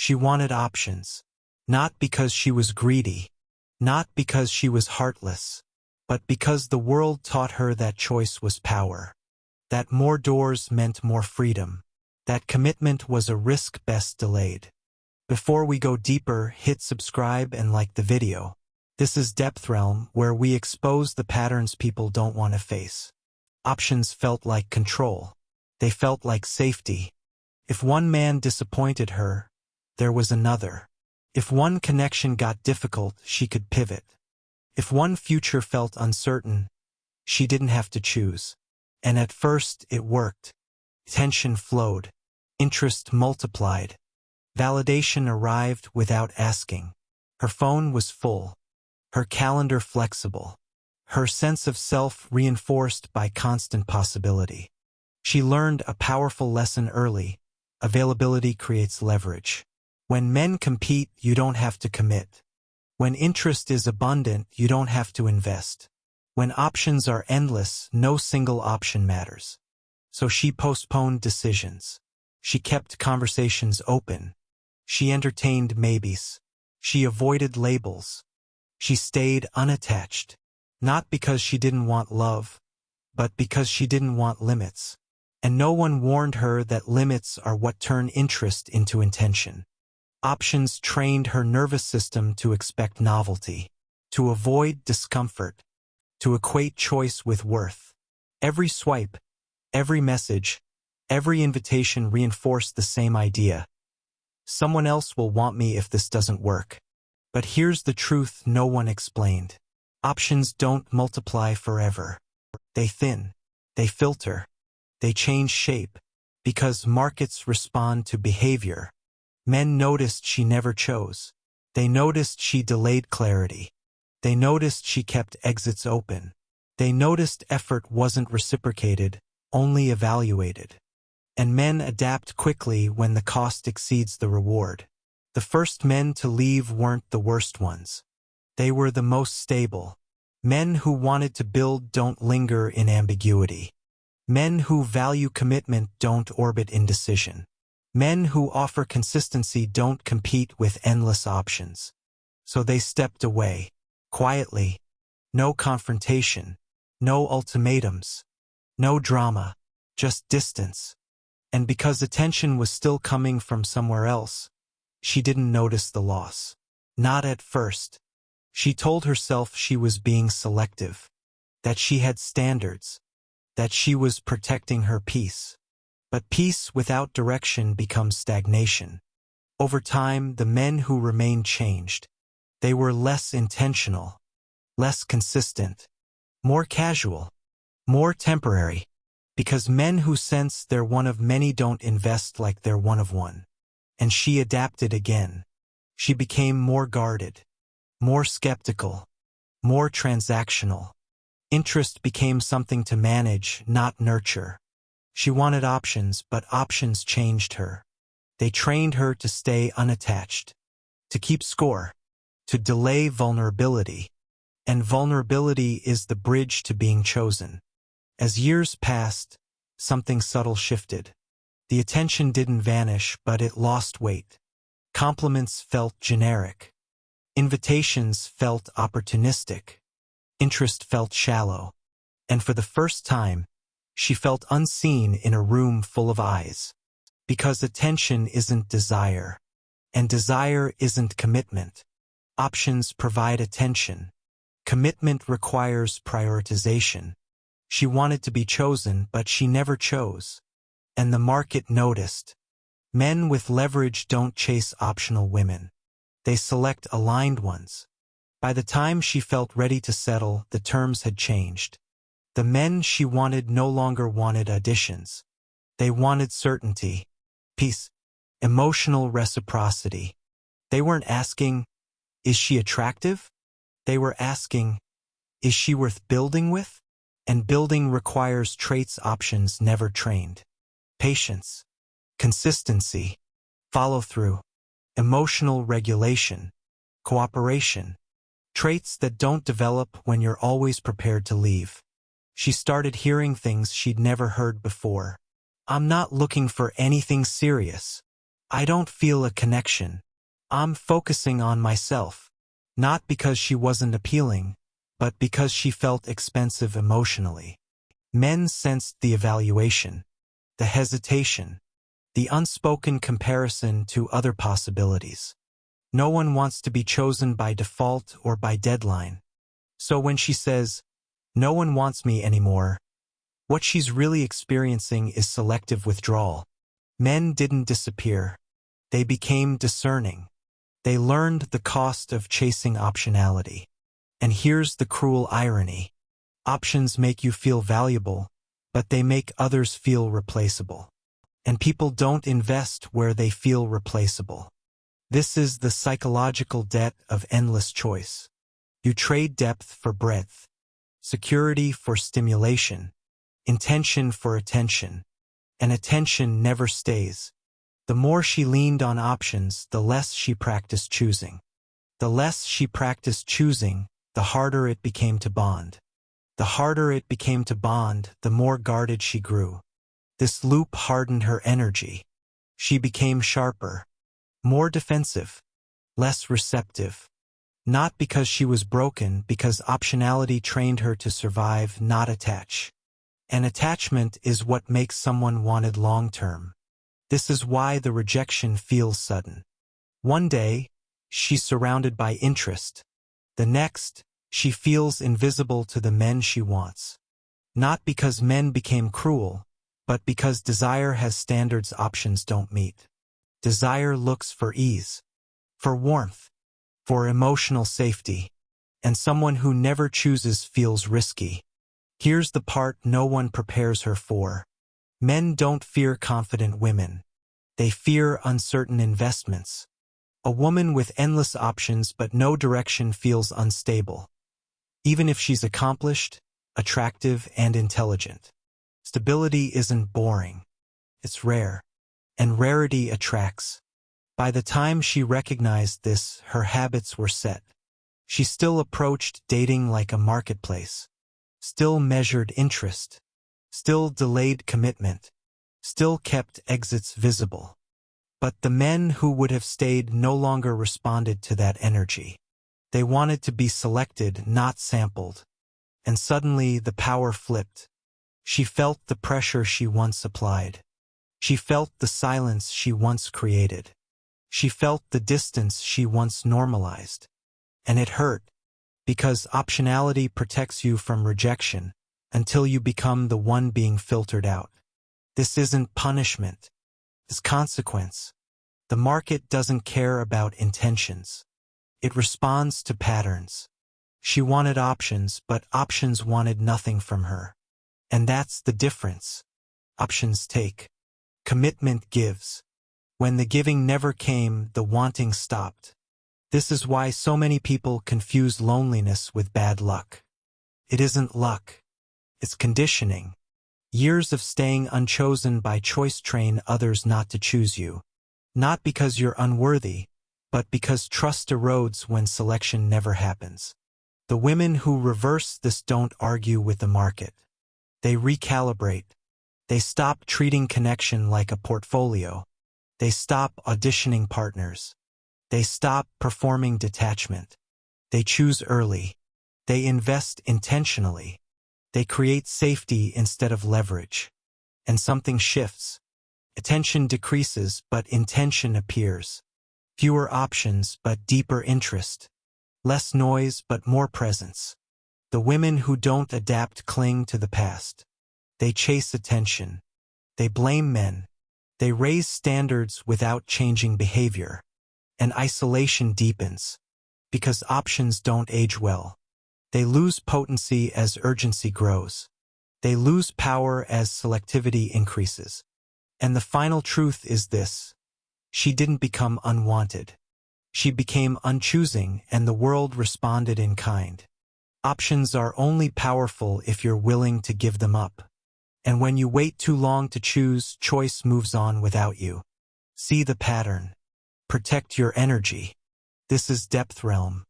She wanted options. Not because she was greedy. Not because she was heartless. But because the world taught her that choice was power. That more doors meant more freedom. That commitment was a risk best delayed. Before we go deeper, hit subscribe and like the video. This is DepthRealm, where we expose the patterns people don't want to face. Options felt like control. They felt like safety. If one man disappointed her, there was another. If one connection got difficult, she could pivot. If one future felt uncertain, she didn't have to choose. And at first, it worked. Tension flowed. Interest multiplied. Validation arrived without asking. Her phone was full. Her calendar flexible. Her sense of self reinforced by constant possibility. She learned a powerful lesson early. Availability creates leverage. When men compete, you don't have to commit. When interest is abundant, you don't have to invest. When options are endless, no single option matters. So she postponed decisions. She kept conversations open. She entertained maybes. She avoided labels. She stayed unattached. Not because she didn't want love, but because she didn't want limits. And no one warned her that limits are what turn interest into intention. Options trained her nervous system to expect novelty, to avoid discomfort, to equate choice with worth. Every swipe, every message, every invitation reinforced the same idea. Someone else will want me if this doesn't work. But here's the truth no one explained. Options don't multiply forever. They thin. They filter. They change shape. Because markets respond to behavior. Men noticed she never chose. They noticed she delayed clarity. They noticed she kept exits open. They noticed effort wasn't reciprocated, only evaluated. And men adapt quickly when the cost exceeds the reward. The first men to leave weren't the worst ones. They were the most stable. Men who wanted to build don't linger in ambiguity. Men who value commitment don't orbit indecision. Men who offer consistency don't compete with endless options. So they stepped away, quietly. No confrontation, no ultimatums, no drama, just distance. And because attention was still coming from somewhere else, she didn't notice the loss. Not at first. She told herself she was being selective, that she had standards, that she was protecting her peace. But peace without direction becomes stagnation. Over time, the men who remained changed. They were less intentional, less consistent, more casual, more temporary. Because men who sense they're one of many don't invest like they're one of one. And she adapted again. She became more guarded, more skeptical, more transactional. Interest became something to manage, not nurture. She wanted options, but options changed her. They trained her to stay unattached, to keep score, to delay vulnerability. And vulnerability is the bridge to being chosen. As years passed, something subtle shifted. The attention didn't vanish, but it lost weight. Compliments felt generic. Invitations felt opportunistic. Interest felt shallow. And for the first time, she felt unseen in a room full of eyes. Because attention isn't desire. And desire isn't commitment. Options provide attention. Commitment requires prioritization. She wanted to be chosen, but she never chose. And the market noticed. Men with leverage don't chase optional women. They select aligned ones. By the time she felt ready to settle, the terms had changed. The men she wanted no longer wanted additions. They wanted certainty, peace, emotional reciprocity. They weren't asking, is she attractive? They were asking, is she worth building with? And building requires traits options never trained. Patience, consistency, follow-through, emotional regulation, cooperation. Traits that don't develop when you're always prepared to leave. She started hearing things she'd never heard before. I'm not looking for anything serious. I don't feel a connection. I'm focusing on myself. Not because she wasn't appealing, but because she felt expensive emotionally. Men sensed the evaluation, the hesitation, the unspoken comparison to other possibilities. No one wants to be chosen by default or by deadline. So when she says, "No one wants me anymore," what she's really experiencing is selective withdrawal. Men didn't disappear. They became discerning. They learned the cost of chasing optionality. And here's the cruel irony. Options make you feel valuable, but they make others feel replaceable. And people don't invest where they feel replaceable. This is the psychological debt of endless choice. You trade depth for breadth, security for stimulation, intention for attention, and attention never stays. The more she leaned on options, the less she practiced choosing. The less she practiced choosing, the harder it became to bond. The harder it became to bond, the more guarded she grew. This loop hardened her energy. She became sharper, more defensive, less receptive. Not because she was broken, because optionality trained her to survive, not attach. And attachment is what makes someone wanted long-term. This is why the rejection feels sudden. One day, she's surrounded by interest. The next, she feels invisible to the men she wants. Not because men became cruel, but because desire has standards options don't meet. Desire looks for ease, for warmth, for emotional safety, and someone who never chooses feels risky. Here's the part no one prepares her for. Men don't fear confident women. They fear uncertain investments. A woman with endless options but no direction feels unstable. Even if she's accomplished, attractive, and intelligent. Stability isn't boring. It's rare. And rarity attracts. By the time she recognized this, her habits were set. She still approached dating like a marketplace. Still measured interest. Still delayed commitment. Still kept exits visible. But the men who would have stayed no longer responded to that energy. They wanted to be selected, not sampled. And suddenly the power flipped. She felt the pressure she once applied. She felt the silence she once created. She felt the distance she once normalized. And it hurt, because optionality protects you from rejection until you become the one being filtered out. This isn't punishment. It's consequence. The market doesn't care about intentions. It responds to patterns. She wanted options, but options wanted nothing from her. And that's the difference. Options take. Commitment gives. When the giving never came, the wanting stopped. This is why so many people confuse loneliness with bad luck. It isn't luck. It's conditioning. Years of staying unchosen by choice train others not to choose you. Not because you're unworthy, but because trust erodes when selection never happens. The women who reverse this don't argue with the market. They recalibrate. They stop treating connection like a portfolio. They stop auditioning partners. They stop performing detachment. They choose early. They invest intentionally. They create safety instead of leverage. And something shifts. Attention decreases, but intention appears. Fewer options, but deeper interest. Less noise, but more presence. The women who don't adapt cling to the past. They chase attention. They blame men. They raise standards without changing behavior. And isolation deepens. Because options don't age well. They lose potency as urgency grows. They lose power as selectivity increases. And the final truth is this. She didn't become unwanted. She became unchoosing, and the world responded in kind. Options are only powerful if you're willing to give them up. And when you wait too long to choose, choice moves on without you. See the pattern. Protect your energy. This is DepthRealm.